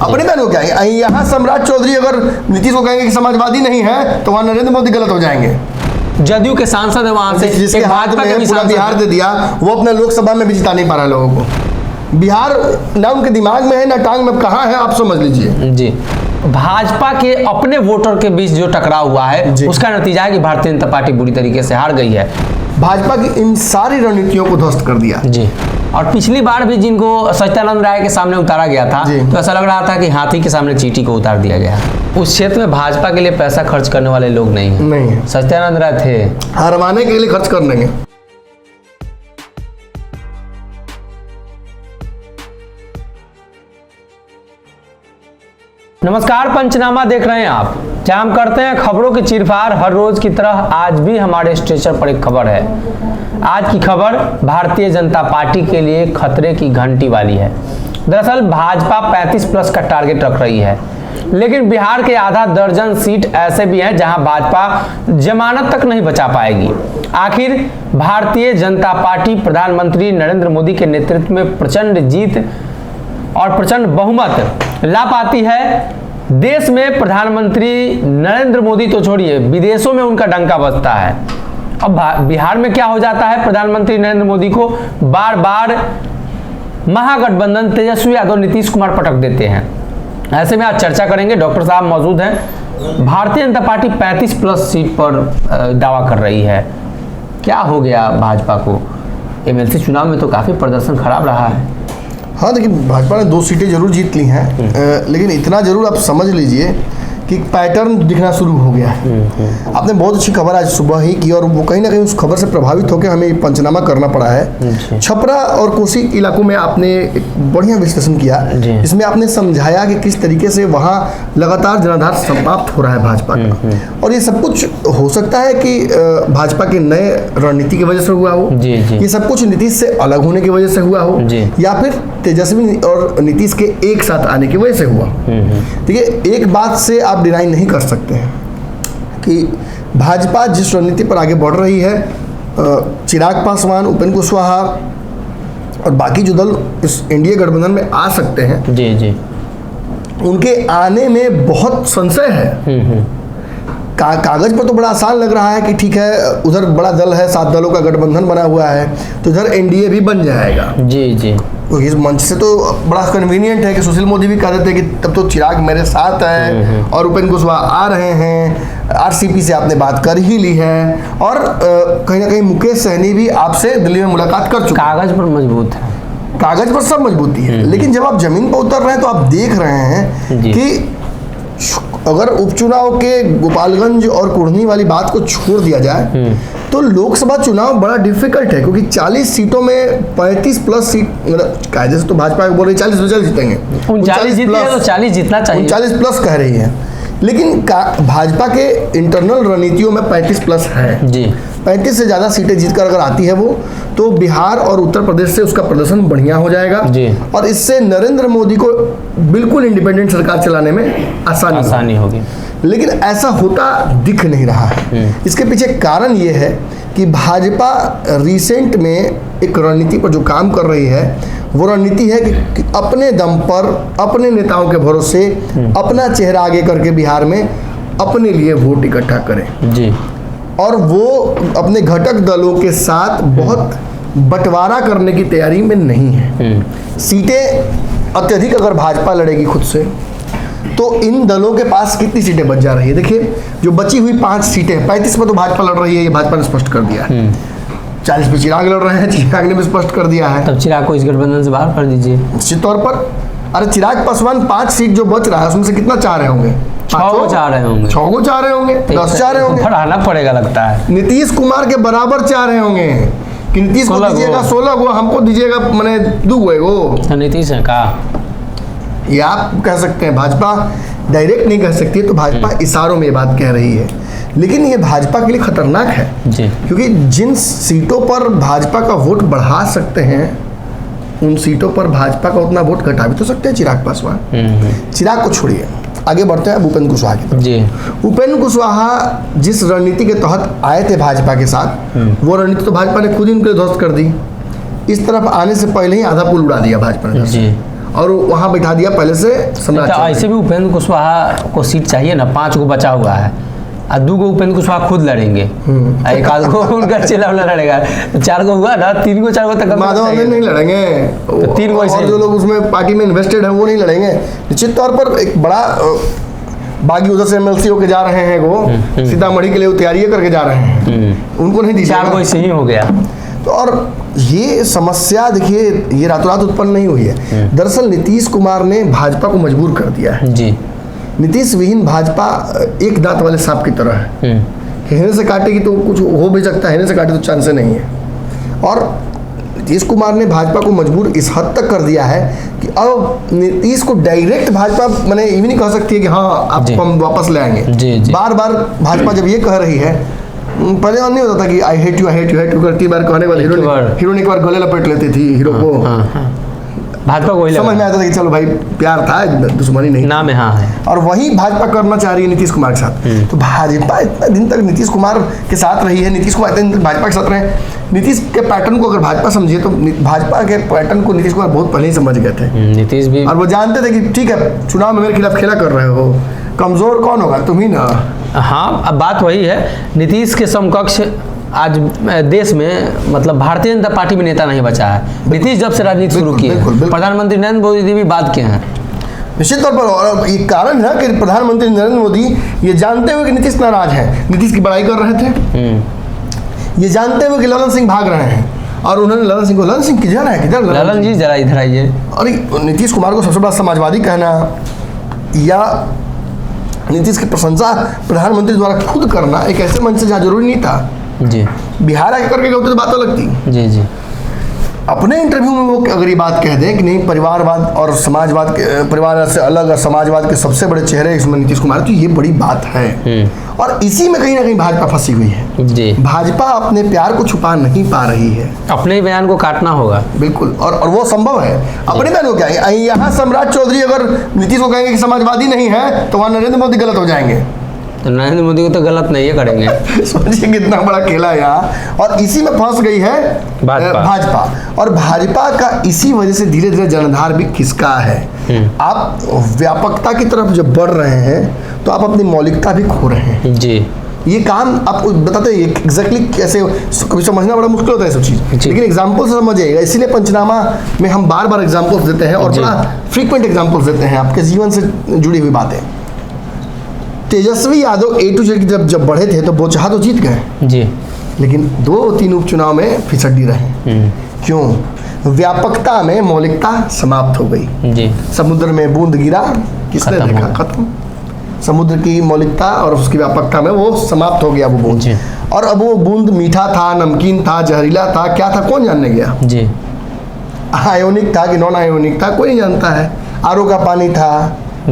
अपनी बहन को क्या है, यहाँ सम्राट चौधरी अगर नीतीश को कहेंगे कि समाजवादी नहीं है तो वहाँ नरेंद्र मोदी गलत हो जाएंगे। जदयू के सांसद है वहां से, जिसके हाथ में पूरा बिहार दे दिया, वो अपने लोकसभा में भी जिता नहीं पा रहा लोगों को। बिहार ना उनके दिमाग में है ना टांग में, कहाँ है आप समझ लीजिए जी। भाजपा के अपने वोटर के बीच जो टकराव हुआ है उसका नतीजा है कि भारतीय जनता पार्टी बुरी तरीके से हार गई है। भाजपा की इन सारी रणनीतियों को ध्वस्त कर दिया जी। और पिछली बार भी जिनको सच्चिदानंद राय के सामने उतारा गया था तो ऐसा लग रहा था कि हाथी के सामने चींटी को उतार दिया गया। उस क्षेत्र में भाजपा के लिए पैसा खर्च करने वाले लोग नहीं है। सच्चिदानंद राय थे, हरवाने के लिए खर्च कर लेंगे। नमस्कार, पंचनामा देख रहे हैं आप, जहां हम करते हैं खबरों की चीरफाड़। हर रोज की तरह आज भी हमारे स्टेशन पर एक खबर है। आज की खबर भारतीय जनता पार्टी के लिए खतरे की घंटी वाली है। दरअसल भाजपा 35+ का टारगेट रख रही है, लेकिन बिहार के आधा दर्जन सीट ऐसे भी हैं जहां भाजपा जमानत तक नहीं बचा पाएगी। आखिर भारतीय जनता पार्टी प्रधानमंत्री नरेंद्र मोदी के नेतृत्व में प्रचंड जीत और प्रचंड बहुमत ला पाती है। देश में प्रधानमंत्री नरेंद्र मोदी तो छोड़िए, विदेशों में उनका डंका बजता है। अब बिहार में क्या हो जाता है, प्रधानमंत्री नरेंद्र मोदी को बार बार महागठबंधन तेजस्वी यादव नीतीश कुमार पटक देते हैं। ऐसे में आज चर्चा करेंगे, डॉक्टर साहब मौजूद हैं। भारतीय जनता पार्टी 35+ सीट पर दावा कर रही है, क्या हो गया भाजपा को? एमएलसी चुनाव में तो काफी प्रदर्शन खराब रहा है। हाँ देखिए, भाजपा ने 2 सीटें जरूर जीत ली हैं, लेकिन इतना जरूर आप समझ लीजिए कि पैटर्न दिखना शुरू हो गया है। आपने बहुत अच्छी खबर आज सुबह ही की और वो कहीं ना कहीं उस खबर से प्रभावित होकर हमें पंचनामा करना पड़ा है। छपरा और कोसी इलाकों में आपने एक बढ़िया विश्लेषण किया, इसमें आपने समझाया कि किस तरीके से वहाँ लगातार जनाधार समाप्त हो रहा है भाजपा का। और ये सब कुछ हो सकता है कि भाजपा के नए रणनीति की वजह से हुआ हो, ये सब कुछ नीतीश से अलग होने की वजह से हुआ हो, या फिर तेजस्वी और नीतीश के एक साथ आने की वजह से हुआ। देखिए, एक बात से आप डिनाई नहीं कर सकते हैं कि भाजपा जिस रणनीति पर आगे बढ़ रही है, चिराग पासवान, उपेंद्र कुशवाहा और बाकी जो दल इस एनडीए गठबंधन में आ सकते हैं जी, उनके आने में बहुत संशय है। कागज पर तो बड़ा आसान लग रहा है कि ठीक है, उधर बड़ा दल है, 7 दलों का गठबंधन बना हुआ है, तो इधर एनडीए भी बन जाएगा जी। तो इस मंच से तो बड़ा कन्वीनियंट है कि सुशील मोदी भी कह देते हैं कि तब तो चिराग मेरे साथ है और उपेंद्र कुशवाहा आ रहे हैं, आरसीपी से आपने बात कर ही ली है, और कहीं ना कहीं मुकेश सहनी भी आपसे दिल्ली में मुलाकात कर चुके। कागज पर मजबूत है, कागज पर सब मजबूती है, लेकिन जब आप जमीन पर उतर रहे हैं तो आप देख रहे हैं कि अगर उपचुनाव के गोपालगंज और कुढ़नी वाली बात को छोड़ दिया जाए तो लोकसभा चुनाव बड़ा डिफिकल्ट है, क्योंकि 40 सीटों में 35+ सीट, मतलब कायदे से तो भाजपा बोल रही 40 जीतेंगे, 39 जीतेंगे तो 40 जीतना चाहिए, 39+ कह रही है, लेकिन भाजपा के इंटरनल रणनीतियों में 35+ है जी। 35 से ज़्यादा सीटें जीतकर अगर आती है वो, तो बिहार और उत्तर प्रदेश से उसका प्रदर्शन बढ़िया हो जाएगा जी। और इससे नरेंद्र मोदी को बिल्कुल इंडिपेंडेंट सरकार चलाने में आसानी होगी। लेकिन ऐसा होता दिख नहीं रहा है। इसके पीछे कारण ये है कि भाजपा रिसेंट में एक रणनीति पर जो काम कर रही है, वो रणनीति है कि अपने दम पर, अपने नेताओं के भरोसे, अपना चेहरा आगे करके बिहार में अपने लिए वोट इकट्ठा करें जी। और वो अपने घटक दलों के साथ बहुत बंटवारा करने की तैयारी में नहीं है। सीटें अत्यधिक अगर भाजपा लड़ेगी खुद से, तो इन दलों के पास कितनी सीटें बच जा रही है? देखिए, जो बची हुई 5 सीटें, 35 में तो भाजपा लड़ रही है, ये भाजपा ने स्पष्ट कर दिया है। 40 पे चिराग लड़ रहे हैं, चिराग ने भी स्पष्ट कर दिया है। तब चिराग को इस गठबंधन से बाहर कर दीजिए निश्चित तौर पर। अरे चिराग पासवान 5 सीट जो बच रहा है उसमें से कितना चाह रहे होंगे? 6 को चाह रहे होंगे, 6 को चाह रहे होंगे, 10 चाह रहे होंगे, बढ़ाना पड़ेगा लगता है। नीतीश कुमार के बराबर चाह रहे होंगे कि नीतीश को दीजिएगा 16 गो, हमको दीजिएगा मैंने 2 गो। नीतीश है का ये आप कह सकते हैं, भाजपा डायरेक्ट नहीं कह सकती है, तो भाजपा इशारों में ये बात कह रही है। लेकिन ये भाजपा के लिए खतरनाक है जी, क्योंकि जिन सीटों पर भाजपा का वोट बढ़ा सकते हैं, उन सीटों पर भाजपा का उतना वोट घटा भी तो सकते हैं चिराग पासवान। चिराग को छोड़िए, आगे बढ़ते हैं अब उपेंद्र कुशवाहा की तरफ जी। उपेंद्र कुशवाहा जिस रणनीति के तहत आए थे भाजपा के साथ, वो रणनीति तो भाजपा ने खुद ही उनके ध्वस्त कर दी। इस तरफ आने से पहले ही आधा पुल उड़ा दिया भाजपा ने जी। और वहाँ बैठा दिया पहले से सम्राट तो चौधरी। ऐसे भी उपेंद्र कुशवाहा को सीट चाहिए ना, 5 को बचा हुआ है और 2 को उपेंद्र कुशवाहा खुद लड़ेंगे, एक आध को उनका चेला वाला लड़ेगा, 4 को हुआ ना, 3 को 4 को तक माधव आनंद नहीं लड़ेंगे, तो 3 को ऐसे और जो लोग उसमें पार्टी में इन्वेस्टेड हैं वो नहीं लड़ेंगे। निश्चित तौर पर एक बड़ा बागी उधर से एमएलसी होके जा रहे हैं, वो सीतामढ़ी के लिए वो तैयारी करके जा रहे हैं, उनको नहीं दी 4 को ऐसे ही हो गया। तो और ये समस्या देखिए ये रातों रात उत्पन्न नहीं हुई है। दरअसल नीतीश कुमार ने भाजपा को मजबूर कर दिया है। जी। नीतीश विहीन भाजपा एक दांत वाले सांप की तरह है, हिरने से काटेगी तो कुछ हो भी सकता है, हिरने से काटे तो चांस नहीं है। और नीतीश कुमार ने भाजपा को मजबूर इस हद तक कर दिया है कि अब नीतीश को डायरेक्ट भाजपा मैंने ये भी नहीं कह सकती है कि हाँ आपको हम वापस ले आएंगे। जी, जी। बार बार भाजपा जब ये कह रही है, पहले और नहीं होता था कि आई हेट यू करती बार कहने वाले हीरो ने एक बार गले लपेट लेती थी हीरो को, भाजपा को समझ में आता था कि चलो भाई प्यार था, दुश्मनी नहीं, नाम है, हाँ है। और वही भाजपा करना चाह रही है नीतीश कुमार के साथ। तो भाजपा इतना दिन तक नीतीश कुमार के साथ रही है, नीतीश कुमार इतने दिन तक भाजपा के साथ रहे, नीतीश के पैटर्न को अगर भाजपा समझे तो भाजपा के पैटर्न को नीतीश कुमार बहुत पहले ही समझ गए थे। नीतीश भी, और वो जानते थे कि ठीक है चुनाव में मेरे खिलाफ खेला कर रहे हो, कमजोर कौन होगा, तुम ही ना। हाँ अब बात वही है, नीतीश के समकक्ष आज देश में मतलब भारतीय जनता पार्टी में नेता नहीं बचा है। नीतीश जब से राजनीति शुरू की है, प्रधानमंत्री नरेंद्र मोदी भी बात किए हैं निश्चित तौर पर, और ये कारण है कि प्रधानमंत्री नरेंद्र मोदी ये जानते हुए कि नीतीश नाराज है, नीतीश की बड़ाई कर रहे थे, ये जानते हुए कि ललन सिंह भाग रहे हैं, और उन्होंने ललन सिंह को, ललन सिंह किधर है, किधर ललन जी जरा इधर आइए। और नीतीश कुमार को सबसे बड़ा समाजवादी कहना या नीतीश की प्रशंसा प्रधानमंत्री द्वारा खुद करना एक ऐसे मंच से जहाँ जरूरी नहीं था। जी। बिहार आके करके होते तो बात अलग थी। जी जी। अपने इंटरव्यू में वो अगर ये बात कह दें कि नहीं परिवारवाद और समाजवाद के, परिवार से अलग और समाजवाद के सबसे बड़े चेहरे इसमें नीतीश कुमार, तो ये बड़ी बात है। और इसी में कहीं ना कहीं भाजपा फंसी हुई है। जी। भाजपा अपने प्यार को छुपा नहीं पा रही है, अपने बयान को काटना होगा। बिल्कुल, और वो संभव है। अपने बयान को क्या है, यहाँ सम्राट चौधरी अगर नीतीश को कहेंगे कि समाजवादी नहीं है तो वहाँ नरेंद्र मोदी गलत हो जाएंगे, तो नरेंद्र मोदी को तो गलत नहीं है करेंगे। सोचिए कितना बड़ा खेला है यहाँ, और इसी में फंस गई है भाजपा। और भाजपा का इसी वजह से धीरे धीरे जनधार भी खिसका है। आप व्यापकता की तरफ जब बढ़ रहे हैं तो आप अपनी मौलिकता भी खो रहे हैं। जी। ये काम आपको बताते हैं एग्जैक्टली कैसे, कभी समझना बड़ा मुश्किल होता है सब चीज़, लेकिन एग्जाम्पल से समझिएगा। इसीलिए पंचनामा में हम बार बार एग्जाम्पल्स देते हैं और बड़ा फ्रीक्वेंट एग्जाम्पल्स देते हैं आपके जीवन से जुड़ी हुई बातें। Tejashwi Yadav A to Z की जब बढ़े थे तो बोचहा तो जीत गए जी, लेकिन 2-3 उपचुनाव में फिसड्डी रहे। क्यों? व्यापकता में मौलिकता समाप्त हो गई। जी। समुद्र में बूंद गिरा, किसने देखा? खत्म। समुद्र की मौलिकता और उसकी व्यापकता में वो समाप्त हो गया वो बूंद। और अब वो बूंद मीठा था, नमकीन था, जहरीला था, क्या था कौन जानने गया? जी। आयोनिक था कि नॉन आयोनिक था कोई नहीं जानता है। आरओ का पानी था,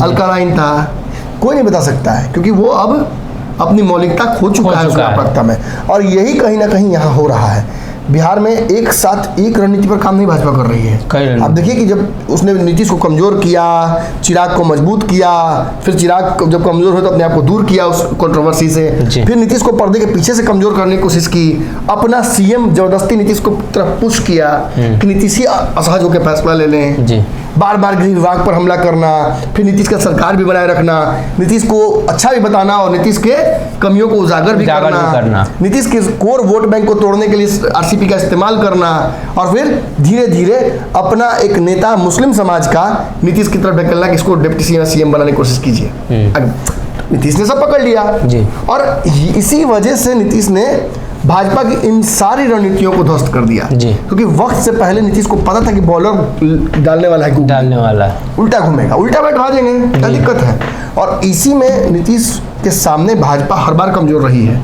अल्कलाइन था, कोई नहीं बता सकता है, क्योंकि वो अब अपनी मौलिकता खो चुका है उस व्यापकता में। और यही कहीं ना कहीं यहाँ हो रहा है। बिहार में एक साथ एक रणनीति पर काम नहीं भाजपा कर रही है। आप देखिए कि जब उसने नीतीश को कमजोर किया, चिराग को मजबूत किया, फिर चिराग जब कमजोर हो तो अपने आप को दूर किया उस कंट्रोवर्सी से, फिर नीतीश को पर्दे के पीछे से कमजोर करने की कोशिश की, अपना सीएम जबरदस्ती नीतीश को तरफ पुश किया कि नीतीश ही असहज होकर फैसला ले लें, बार बार गृह विभाग पर हमला करना, फिर नीतीश का सरकार भी बनाए रखना, नीतीश को अच्छा भी बताना और नीतीश के कमियों को उजागर भी करना, नीतीश के कोर वोट बैंक को तोड़ने के लिए आरसीपी का इस्तेमाल करना, और फिर धीरे धीरे अपना एक नेता मुस्लिम समाज का नीतीश की तरफ ढकेलना कि इसको डिप्टी सीएम बनाने की कोशिश कीजिए। नीतीश ने सब पकड़ लिया और इसी वजह से नीतीश ने भाजपा की इन सारी रणनीतियों को ध्वस्त कर दिया, क्योंकि वक्त से पहले नीतीश को पता था कि बॉलर डालने वाला है, उल्टा घूमेगा, उल्टा बैठा देंगे, क्या दिक्कत है। और इसी में नीतीश के सामने भाजपा हर बार कमजोर रही है।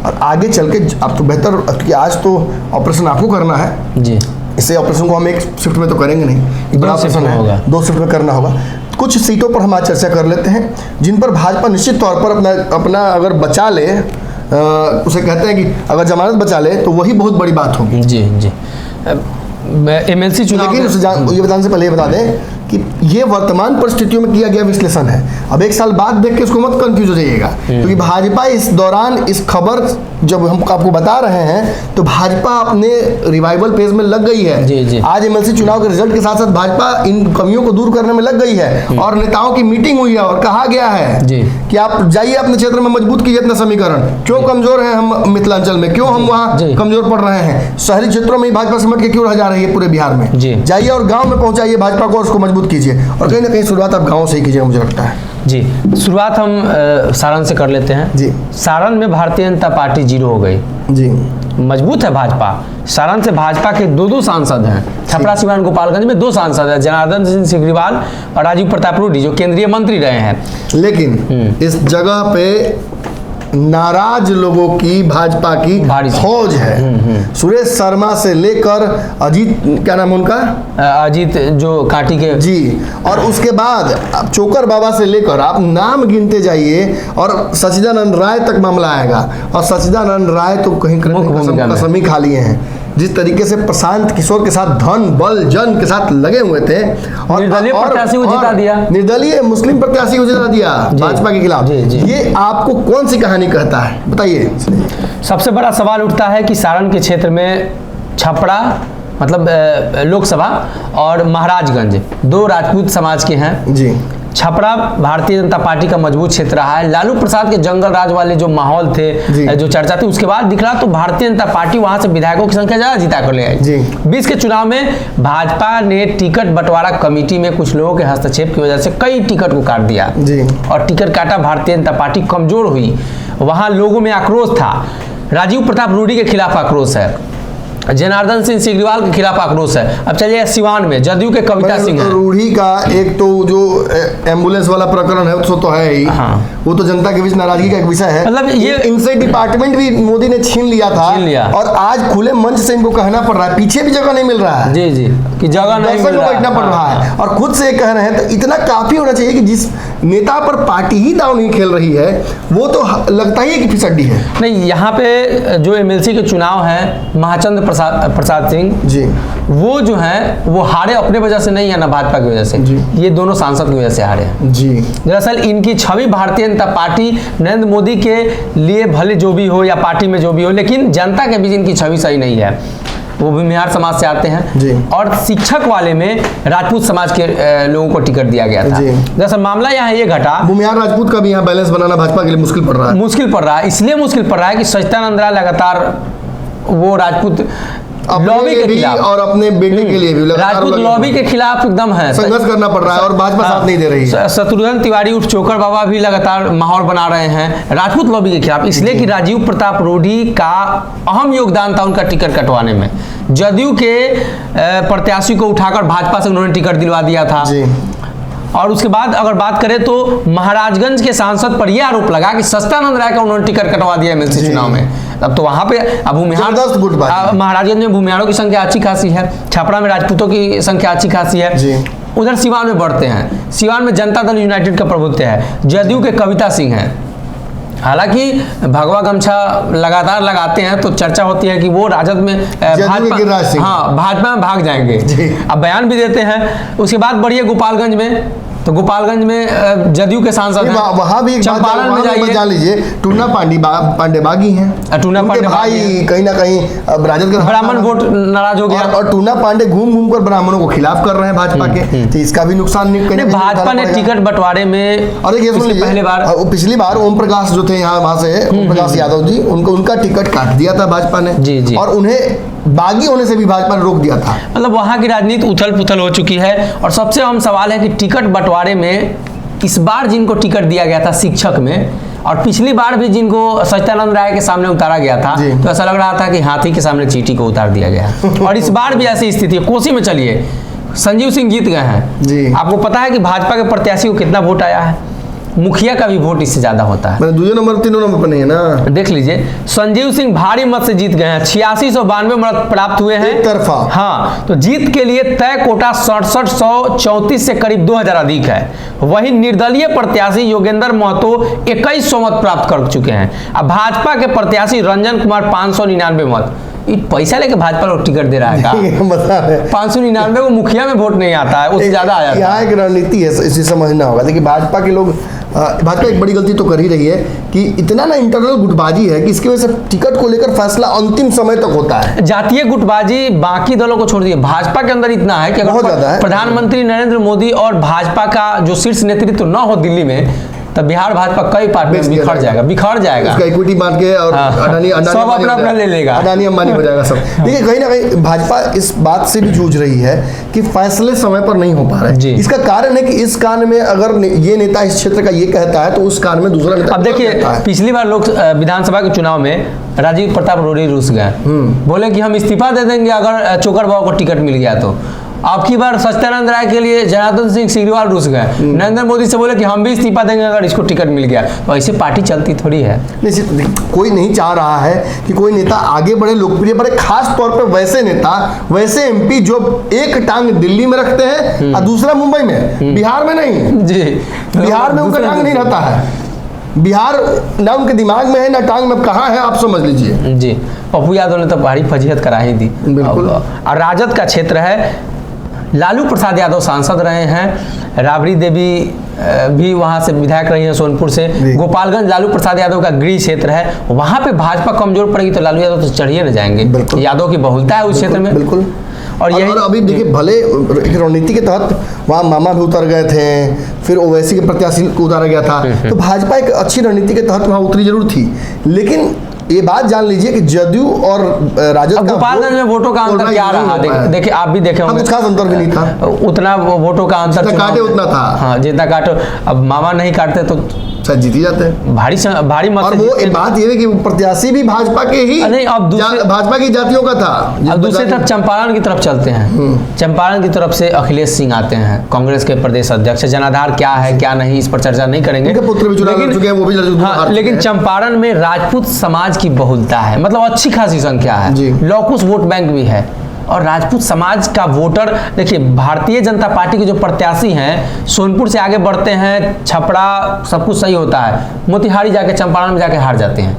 और आगे चल के अब तो बेहतर, क्योंकि आज तो ऑपरेशन आपको करना है जी, इसे ऑपरेशन को हम एक शिफ्ट में तो करेंगे नहीं, एक बड़ा ऑपरेशन है, 2 शिफ्ट में करना होगा। कुछ सीटों पर हम आज चर्चा कर लेते हैं जिन पर भाजपा निश्चित तौर पर अपना अगर बचा ले, उसे कहते हैं कि अगर जमानत बचा ले तो वही बहुत बड़ी बात होगी। जी जी। एमएलसी चुनाव, लेकिन उसे ये बताने से पहले ये बता दें कि ये वर्तमान परिस्थितियों में किया गया विश्लेषण है। अब एक साल बाद देख के उसको मत कंफ्यूज हो जाइएगा, क्योंकि भाजपा इस दौरान इस खबर जब हम आपको बता रहे हैं तो भाजपा अपने रिवाइवल फेज में लग गई है। जी, जी। आज एमएलसी चुनाव के रिजल्ट के साथ साथ भाजपा इन कमियों को दूर करने में लग गई है और नेताओं की मीटिंग हुई है और कहा गया है जी। कि आप जाइए अपने क्षेत्र में मजबूत कीजिए अपना समीकरण। क्यों कमजोर हैं हम मिथिलांचल में, क्यों हम वहाँ जी। कमजोर पड़ रहे हैं, शहरी क्षेत्रों में ही भाजपा सिमट के क्यों रह जा रही है पूरे बिहार में। जी। जाइए और गांव में पहुंचाइए भाजपा को और उसको मजबूत कीजिए, और कहीं ना कहीं शुरुआत आप गाँव से ही कीजिएगा मुझे लगता है। जी, शुरुआत हम सारण से कर लेते हैं। जी। सारण में भारतीय जनता पार्टी 0 हो गई। जी। मजबूत है भाजपा। सारण से भाजपा के 2 सांसद हैं। छपरा सिवान गोपालगंज में 2 सांसद हैं, जनार्दन सिंह सिग्रीवाल और राजीव प्रताप रूडी, जो केंद्रीय मंत्री रहे हैं। लेकिन इस जगह पे नाराज लोगों की भाजपा की भारी फौज है। सुरेश शर्मा से लेकर अजीत, क्या नाम है उनका, अजीत जो कांटी के, जी, और उसके बाद आप चोकर बाबा से लेकर आप नाम गिनते जाइए और सचिदानंद राय तक मामला आएगा। और सचिदानंद राय तो कहीं कसम ही खा लिए हैं। जिस तरीके से प्रशांत किशोर के साथ धन बल जन के साथ लगे हुए थे और निर्दलीय प्रत्याशी को जिता दिया, निर्दलीय मुस्लिम प्रत्याशी को जिता दिया भाजपा के खिलाफ। ये आपको कौन सी कहानी कहता है, बताइए। सबसे बड़ा सवाल उठता है कि सारण के क्षेत्र में छपरा मतलब लोकसभा और महाराजगंज 2 राजपूत समाज के हैं। जी। छपरा भारतीय जनता पार्टी का मजबूत क्षेत्र रहा है। लालू प्रसाद के जंगल राज वाले जो माहौल थे, जो चर्चा थी, उसके बाद दिख रहा तो भारतीय जनता पार्टी वहां से विधायकों की संख्या ज्यादा जिता कर ले आई। 20 के चुनाव में भाजपा ने टिकट बंटवारा कमेटी में कुछ लोगों के हस्तक्षेप की वजह से कई टिकट को काट दिया और टिकट काटा, भारतीय जनता पार्टी कमजोर हुई। वहां लोगों में आक्रोश था। राजीव प्रताप रूडी के खिलाफ आक्रोश है, जनार्दन सिंह सिग्रीवाल के खिलाफ आक्रोश है। अब चलिए सिवान में जदयू के कविता सिंह है। रूढ़ी का एक तो जो एम्बुलेंस वाला प्रकरण है वो तो है ही। हाँ। वो तो जनता के बीच नाराजगी का एक विषय है। मतलब ये इनसे डिपार्टमेंट भी मोदी ने छीन लिया था, और आज खुले मंच से इनको कहना पड़ रहा है, पीछे भी जगह नहीं मिल रहा है। जी जी, कि जगह नहीं मिल रहा है, बैठना पड़ रहा है, और खुद से कह रहे हैं। तो इतना काफी होना चाहिए कि जिस नेता पर पार्टी ही दाव नहीं खेल रही है वो तो लगता ही है कि फिसड्डी है। नहीं, यहाँ पे जो एमएलसी के चुनाव है, महाचंद्र प्रसाद सिंह जी, वो जो है वो हारे अपने वजह से नहीं है ना भाजपा की वजह से, ये दोनों सांसद की वजह से हारे हैं। जी। दरअसल इनकी छवि भारतीय जनता पार्टी नरेंद्र मोदी के लिए भले जो भी हो या पार्टी में जो भी हो, लेकिन जनता के बीच इनकी छवि सही नहीं है। वो भूमिहार समाज से आते हैं और शिक्षक वाले में राजपूत समाज के लोगों को टिकट दिया गया था। दरअसल मामला यहाँ ये घटा, भूमिहार राजपूत का भी यहाँ बैलेंस बनाना भाजपा के लिए मुश्किल पड़ रहा है। इसलिए मुश्किल पड़ रहा है कि सचिदानंद राय लगातार वो राजपूत लॉबी के खिलाफ और अपने बेटे के लिए भी राजपूत लॉबी के खिलाफ एकदम है, संघर्ष करना पड़ रहा है और भाजपा साथ नहीं दे रही है। शत्रुघ्न तिवारी उर्फ चोकर बाबा भी लगातार माहौल बना रहे हैं राजपूत लॉबी के खिलाफ, इसलिए कि राजीव प्रताप रूडी का अहम योगदान था उनका टिकट कटवाने में। जदयू के प्रत्याशी को उठाकर भाजपा से उन्होंने टिकट दिलवा दिया था। और उसके बाद अगर बात करें तो महाराजगंज के सांसद पर यह आरोप लगा कि सचिदानंद राय का उन्होंने टिकट कटवा दिया एमएलसी चुनाव में। अब तो वहां पे भूमिहार महाराजगंज में भूमिहारों की संख्या अच्छी खासी है, छपरा में राजपूतों की संख्या अच्छी खासी है। उधर सिवान में बढ़ते हैं, सिवान में जनता दल यूनाइटेड का प्रभुत्व है, जदयू के कविता सिंह है। हालांकि भगवा गमछा लगातार लगाते हैं तो चर्चा होती है कि वो राजद में भाजपा में भाग जाएंगे, अब बयान भी देते हैं। उसके बाद बढ़िए गोपालगंज में, तो गोपालगंज में जदयू के सांसद हैं, वहां भी चंपारण में जाइए जान लीजिए, टूना पांडे बागी हैं। टूना पांडे भाई कहीं ना कहीं राजद का ब्राह्मण वोट नाराज हो गया, और टूना पांडे घूम कर ब्राह्मणों को खिलाफ कर रहे हैं भाजपा के, तो इसका भी नुकसान नहीं। भाजपा ने टिकट बंटवारे में और पिछली बार ओम प्रकाश जो थे यहाँ वहां से ओम प्रकाश यादव जी, उनका टिकट काट दिया था भाजपा ने, और उन्हें बागी होने से भी भाजपा ने रोक दिया था। मतलब वहां की राजनीति उथल पुथल हो चुकी है। और सबसे अहम सवाल है कि टिकट बंटवारे में इस बार जिनको टिकट दिया गया था शिक्षक में, और पिछली बार भी जिनको सचिदानंद राय के सामने उतारा गया था, तो ऐसा लग रहा था कि हाथी के सामने चींटी को उतार दिया गया। और इस बार भी ऐसी स्थिति है। कोसी में चलिए, संजीव सिंह जीत गए हैं। आपको पता है कि भाजपा के प्रत्याशी को कितना वोट आया है? मुखिया का भी वोट इससे ज्यादा होता है। दूसरे नंबर 3 नंबर पर नहीं है ना। देख लीजिए, संजीव सिंह भारी मत से जीत गए हैं, 8692 मत प्राप्त हुए हैं एक तरफा। हाँ, तो जीत के लिए तय कोटा 6734 से करीब 2000 अधिक है। वहीं निर्दलीय प्रत्याशी योगेंद्र महतो 2100 मत प्राप्त कर चुके हैं। अब भाजपा के प्रत्याशी रंजन कुमार 599 मत, ये पैसा लेके भाजपा लोग टिकट दे रहा है का? मतलब है 599 को मुखिया में वोट नहीं आता है, उससे ज्यादा आ जाता है। यहाँ एक रणनीति है, इसे समझना होगा। देखिए भाजपा के लोग, भाजपा एक बड़ी गलती तो कर ही रही है कि इतना ना इंटरनल गुटबाजी है कि इसकी वजह से टिकट को लेकर फैसला अंतिम समय तक होता है। जातीय गुटबाजी बाकी दलों को छोड़ दिए, भाजपा के अंदर इतना है कि बहुत ज्यादा अगर है। प्रधानमंत्री नरेंद्र मोदी और भाजपा का जो शीर्ष नेतृत्व न हो दिल्ली में, तब बिहार भाजपा कई पार्ट में बिखर जाएगा। उसका इक्विटी बांट के और अडानी सब अपना ले लेगा, अडानी अंबानी हो जाएगा सब। देखिए कहीं ना कहीं भाजपा इस बात से भी जूझ रही है कि फैसले समय पर नहीं हो पा रहे। इसका कारण है कि इस कान में अगर ये नेता इस क्षेत्र का ये कहता है तो उस कान में दूसरा नेता। अब देखिए पिछली बार लोग विधानसभा के चुनाव में राजीव प्रताप रूडी रूस गए, बोले कि हम इस्तीफा दे देंगे अगर चोकर बाबू को टिकट मिल गया तो। अब की बार सत्यानंद राय के लिए जनार्दन सिंह सिग्रीवाल रुस गए, नरेंद्र मोदी से बोले कि हम भी इस्तीफा देंगे अगर इसको टिकट मिल गया। तो ऐसे पार्टी चलती थोड़ी है। कोई नहीं चाह रहा है कि कोई नेता आगे बढ़े, लोकप्रिय बढ़े, खास तौर पर वैसे नेता, वैसे एमपी जो एक टांग दिल्ली में रखते हैं और दूसरा मुंबई में, बिहार में नहीं जी। बिहार में उनका टांग नहीं रहता है। बिहार ना उनके दिमाग में है ना टांग में, कहाँ है आप समझ लीजिए जी। पप्पू यादव ने तो भारी फजीहत करा ही दी। बिल्कुल। और राजद का क्षेत्र है, लालू प्रसाद यादव सांसद रहे हैं, राबड़ी देवी भी वहां से विधायक रही है सोनपुर से। गोपालगंज लालू प्रसाद यादव का गृह क्षेत्र है, वहां पे भाजपा कमजोर पड़ेगी तो लालू यादव तो चढ़िए न जाएंगे। यादव की बहुलता है उस क्षेत्र में। बिल्कुल। और अभी देखिए भले एक रणनीति के तहत वहाँ मामा भी उतर गए थे, फिर ओवैसी के प्रत्याशी को उतारा गया था, तो भाजपा एक अच्छी रणनीति के तहत वहाँ उतरी जरूर थी। लेकिन ये बात जान लीजिए कि जदयू और राजद का गोपालगंज में वोटों का अंतर क्या रहा, देखिए आप भी देखे होंगे। कुछ खास अंतर भी नहीं था, उतना वोटों का अंतर काटे उतना था। हाँ जितना काटो, अब मामा नहीं काटते तो शायद जीत ही जाते हैं भारी मत। और वो बात ये है कि प्रत्याशी भी भाजपा के ही नहीं, अब भाजपा की जातियों का था। अब दूसरी तरफ चंपारण की तरफ चलते हैं। चंपारण की तरफ से अखिलेश सिंह आते हैं, कांग्रेस के प्रदेश अध्यक्ष। जनाधार क्या है क्या नहीं इस पर चर्चा नहीं करेंगे, पुत्र भी चुनाव लड़ चुके हैं, वो भी लेकिन चंपारण में राजपूत समाज की बहुलता है, मतलब अच्छी खासी संख्या है, लौकुश वोट बैंक भी है। और राजपूत समाज का वोटर देखिए, भारतीय जनता पार्टी के जो प्रत्याशी हैं सोनपुर से आगे बढ़ते हैं, छपरा सब कुछ सही होता है, मोतिहारी जाके चंपारण में जाके हार जाते हैं।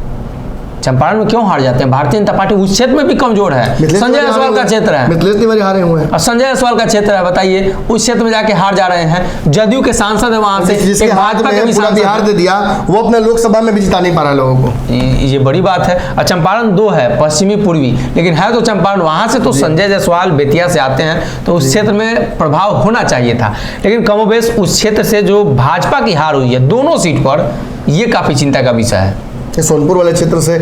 चंपारण में क्यों हार जाते हैं? भारतीय जनता पार्टी उस क्षेत्र में भी कमजोर है। संजय जायसवाल का क्षेत्र है, मिथिलेश तिवारी हारे हुए हैं। और संजय जायसवाल का क्षेत्र है, बताइए उस क्षेत्र में जाके हार जा रहे हैं। जदयू के सांसद है वहां से, जिसके भाजपा के भी सांसद बिहार दे दिया, वो अपने लोकसभा में भी जिता नहीं पा रहा लोगों को। ये बड़ी बात है। और चंपारण 2 है, पश्चिमी पूर्वी, लेकिन है तो चंपारण। वहां से तो संजय जायसवाल बेतिया से आते हैं, तो उस क्षेत्र में प्रभाव होना चाहिए था। लेकिन कमोबेश उस क्षेत्र से जो भाजपा की हार हुई है दोनों सीट पर, यह काफी चिंता का विषय है। सोनपुर वाले क्षेत्र से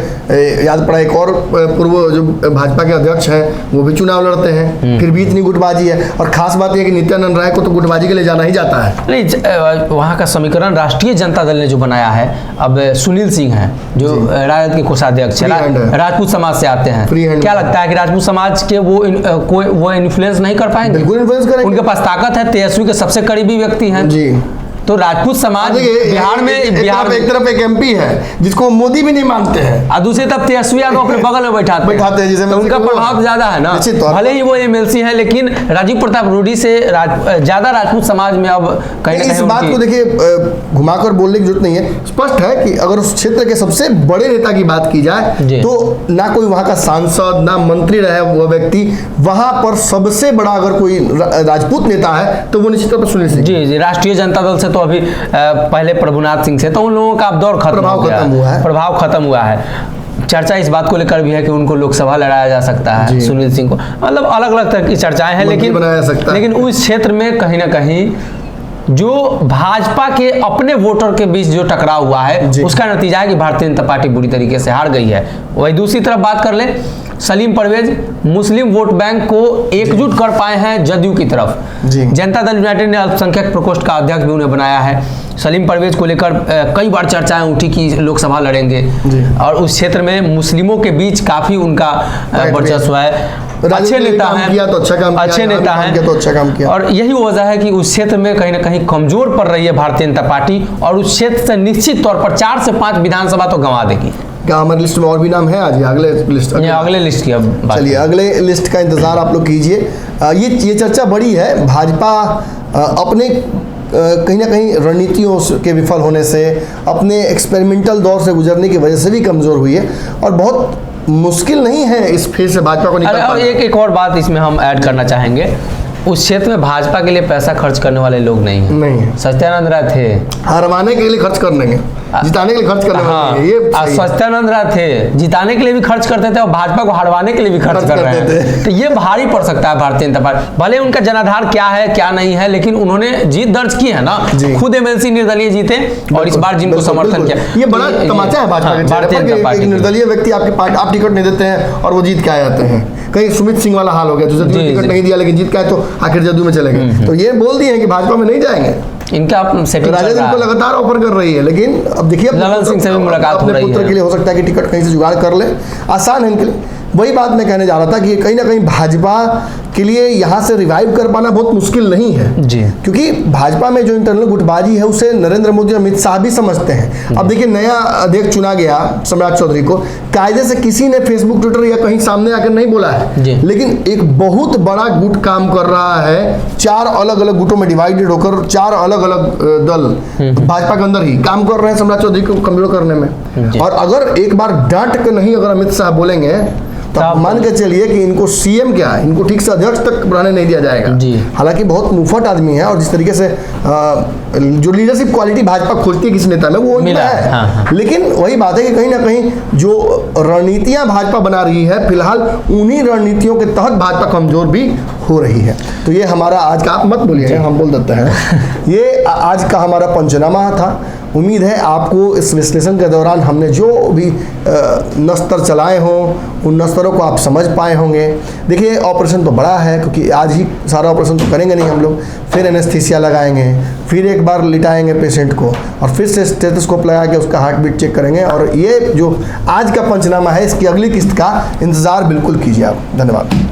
याद पड़ा, एक और पूर्व जो भाजपा के अध्यक्ष हैं वो भी चुनाव लड़ते हैं, फिर भी इतनी गुटबाजी है। और खास बात यह कि नित्यानंद राय को तो गुटबाजी के लिए जाना ही जाता है। नहीं, वहाँ का समीकरण राष्ट्रीय जनता दल ने जो बनाया है, अब सुनील सिंह हैं जो राजद के कोषाध्यक्ष हैं, राजपूत समाज से आते हैं। क्या लगता है कि राजपूत समाज के वो इन्फ्लुएंस नहीं कर पाएंगे? बिल्कुल इन्फ्लुएंस करेंगे, उनके पास ताकत है, तेजस्वी के सबसे करीबी व्यक्ति हैं जी। तो राजपूत समाज बिहार में एक तरफ एक एमपी है जिसको मोदी भी नहीं मानते हैं, और दूसरी तरफ तेजस्वी यादव अपने बगल में बैठाते हैं, जिसे तो उनका प्रभाव ज्यादा है ना। भले ही वो एमएलसी है, लेकिन राजीव प्रताप रूडी से ज्यादा राजपूत समाज में अब कहीं ना कहीं इस बात को देखिए घुमाकर बोलने की जरूरत नहीं है। स्पष्ट है कि अगर उस क्षेत्र के सबसे बड़े नेता की बात की जाए तो ना कोई वहां का सांसद ना मंत्री रहे वो व्यक्ति, वहां पर सबसे बड़ा अगर कोई राजपूत नेता है तो वो निश्चित तौर पर सुनील सिंह जी। राष्ट्रीय जनता दल से तो अभी पहले प्रभुनाथ सिंह से, तो उन लोगों का अब दौर प्रभाव खत्म हुआ है। चर्चा इस बात को लेकर भी है कि उनको लोकसभा लड़ाया जा सकता है, सुनील सिंह को, मतलब अलग अलग तरह की चर्चाएं हैं। लेकिन उस क्षेत्र में कहीं ना कहीं जो भाजपा के अपने वोटर के बीच जो टकराव हुआ है उसका नतीजा है कि भारतीय जनता पार्टी बुरी तरीके से हार गई है। वही दूसरी तरफ बात कर ले, सलीम परवेज मुस्लिम वोट बैंक को एकजुट कर पाए हैं जदयू की तरफ। जनता दल यूनाइटेड ने अल्पसंख्यक प्रकोष्ठ का अध्यक्ष भी उन्हें बनाया है। सलीम परवेज को लेकर कई बार चर्चाएं उठी कि लोकसभा लड़ेंगे, और उस क्षेत्र में मुस्लिमों के बीच काफी उनका वर्चस्व है। अच्छे नेता हैं, अच्छे नेता हैं, और यही वजह है कि उस क्षेत्र में कहीं ना कहीं कमजोर पड़ रही है भारतीय जनता पार्टी, और उस क्षेत्र से निश्चित तौर पर 4 से 5 विधानसभा तो गंवा देगी। क्या हमारी लिस्ट में और भी नाम है? आज अगले लिस्ट की अब चलिए अगले लिस्ट का इंतजार आप लोग कीजिए। ये चर्चा बड़ी है। भाजपा अपने कहीं ना कहीं रणनीतियों के विफल होने से, अपने एक्सपेरिमेंटल दौर से गुजरने की वजह से भी कमज़ोर हुई है, और बहुत मुश्किल नहीं है इस फिर से भाजपा को निकल अरे और पाना। एक और बात इसमें हम ऐड करना चाहेंगे, उस क्षेत्र में भाजपा के लिए पैसा खर्च करने वाले लोग नहीं हैं। नहीं है। सत्यानंद राय थे, हरवाने के लिए खर्च कर लेंगे, जिताने के लिए खर्च करने हाँ, वाले हैं, ये सही है। सत्यानंद राय थे, जिताने के लिए भी खर्च करते थे और भाजपा को हरवाने के लिए भी खर्च कर रहे करते हैं। तो ये भारी पड़ सकता है भारतीय जनता पार्टी। भले उनका जनाधार क्या है क्या नहीं है, लेकिन उन्होंने जीत दर्ज की है ना, जी। खुद एमएलसी निर्दलीय जीते और इस बार जिनको बिल्कुल, समर्थन बिल्कुल। किया, ये बड़ा तमाचा है भाजपा के भारतीय चेहरे पर जनता कि पार्टी एक के लिए। निर्दलीय व्यक्ति आपके पार्टी आप टिकट नहीं देते हैं और वो जीत के आ जाते हैं। कहीं सुमित सिंह वाला हाल हो गया, दूसरे जी, टिकट जी। नहीं दिया लेकिन जीत के आए तो आखिर जदयू में चले गए। तो ये बोल दिए हैं कि भाजपा में नहीं जाएंगे। इनका सेटिंग चल राजद रहा इनको है। लगातार ऑफर कर रही है, लेकिन अब देखिए ललन सिंह से भी मुलाकात हो अपने रही पुत्र है। के लिए हो सकता है कि टिकट कहीं से जुगाड़ कर ले, आसान है इनके लिए। वही बात मैं कहने जा रहा था कि कहीं ना कहीं भाजपा के लिए यहाँ से रिवाइव कर पाना बहुत मुश्किल नहीं है जी। क्योंकि भाजपा में जो इंटरनल गुटबाजी है उसे नरेंद्र मोदी और अमित शाह भी समझते हैं। अब देखिए नया अध्यक्ष चुना गया सम्राट चौधरी को, कायदे से किसी ने फेसबुक ट्विटर या कहीं सामने आकर नहीं बोला जी। है, लेकिन एक बहुत बड़ा गुट काम कर रहा है, 4 अलग अलग गुटों में डिवाइडेड होकर 4 अलग अलग दल भाजपा के अंदर ही काम कर रहे हैं सम्राट चौधरी को कमजोर करने में। जी। और अगर एक बार डांट के नहीं अगर अमित शाह बोलेंगे तो आप मान के चलिए कि इनको सीएम क्या है, इनको ठीक से अध्यक्ष तक बढ़ाने नहीं दिया जाएगा। जी। हालांकि बहुत मुफट आदमी है और जिस तरीके से जो लीडरशिप क्वालिटी भाजपा खोजती है किसी नेता में वो उनमें मिला है, है। हाँ, हाँ। लेकिन वही बात है कि कहीं ना कहीं जो रणनीतियां भाजपा बना रही है फिलहाल उन्हीं रणनीतियों के तहत भाजपा कमजोर भी हो रही है। तो ये हमारा आज का, आप मत बोलिए हम बोल देते हैं, ये आज का हमारा पंचनामा था। उम्मीद है आपको इस विश्लेषण के दौरान हमने जो भी नस्तर चलाए हों उन नस्तरों को आप समझ पाए होंगे। देखिए ऑपरेशन तो बड़ा है क्योंकि आज ही सारा ऑपरेशन तो करेंगे नहीं हम लोग, फिर एनेस्थीसिया लगाएंगे, फिर एक बार लिटाएंगे पेशेंट को और फिर से स्टेथोस्कोप लगा के उसका हार्ट बीट चेक करेंगे। और ये जो आज का पंचनामा है इसकी अगली किस्त का इंतज़ार बिल्कुल कीजिए आप। धन्यवाद।